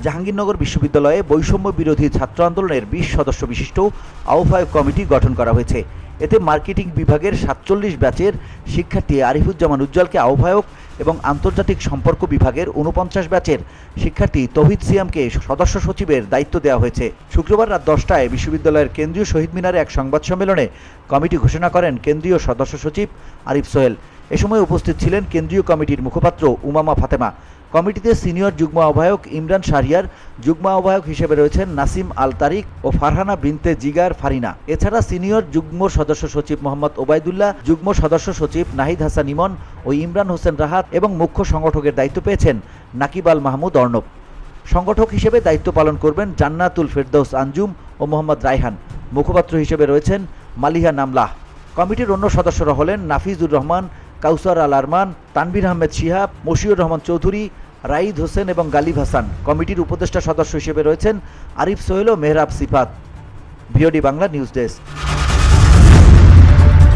জাহাঙ্গীরনগর বিশ্ববিদ্যালয়ে বৈষম্য বিরোধী ছাত্র আন্দোলনের ২০ সদস্য বিশিষ্ট আহ্বায়ক কমিটি গঠন করা হয়েছে। এতে মার্কেটিং বিভাগের ৪৭ ব্যাচের শিক্ষার্থী আরিফুজ্জামান উজ্জ্বলকে আহ্বায়ক এবং আন্তর্জাতিক সম্পর্ক বিভাগের ৪৯ ব্যাচের শিক্ষার্থী তৌহিদ সিয়ামকে সদস্য সচিবের দায়িত্ব দেওয়া হয়েছে। শুক্রবার রাত ১০টায় বিশ্ববিদ্যালয়ের কেন্দ্রীয় শহীদ মিনারে এক সংবাদ সম্মেলনে কমিটি ঘোষণা করেন কেন্দ্রীয় সদস্য সচিব আরিফ সোহেল। এ সময় উপস্থিত ছিলেন কেন্দ্রীয় কমিটির মুখপাত্র উমামা ফাতেমা। কমিটিতে সিনিয়র যুগ্ম আহ্বায়ক ইমরান শাহরিয়ার, যুগ্ম আহ্বায়ক হিসেবে রয়েছেন নাসিম আল তারিক ও ফারহানা বিনতে জিগার ফারিনা। এছাড়া সিনিয়র যুগ্ম সদস্য সচিব মোহাম্মদ ওবায়দুল্লাহ, যুগ্ম সদস্য সচিব নাহিদ হাসান ইমন ও ইমরান হোসেন রাহাত এবং মুখ্য সংগঠকের দায়িত্ব পেয়েছেন নাকিব আল মাহমুদ অর্ণব। সংগঠক হিসেবে দায়িত্ব পালন করবেন জান্নাতুল ফেরদৌস আঞ্জুম ও মোহাম্মদ রায়হান। মুখপাত্র হিসেবে রয়েছেন মালিহা নামলাহ। কমিটির অন্য সদস্যরা হলেন নাফিজুর রহমান, কাউসার আল আরমান, তানভীর আহমেদ শিহাব, মশিউর রহমান চৌধুরী, রাইদ হোসেন এবং গালিব হাসান। কমিটির উপদেষ্টা সদস্য হিসেবে রয়েছেন আরিফ সোহেল ও Mehrab Sifat. VOD Bangla news desk.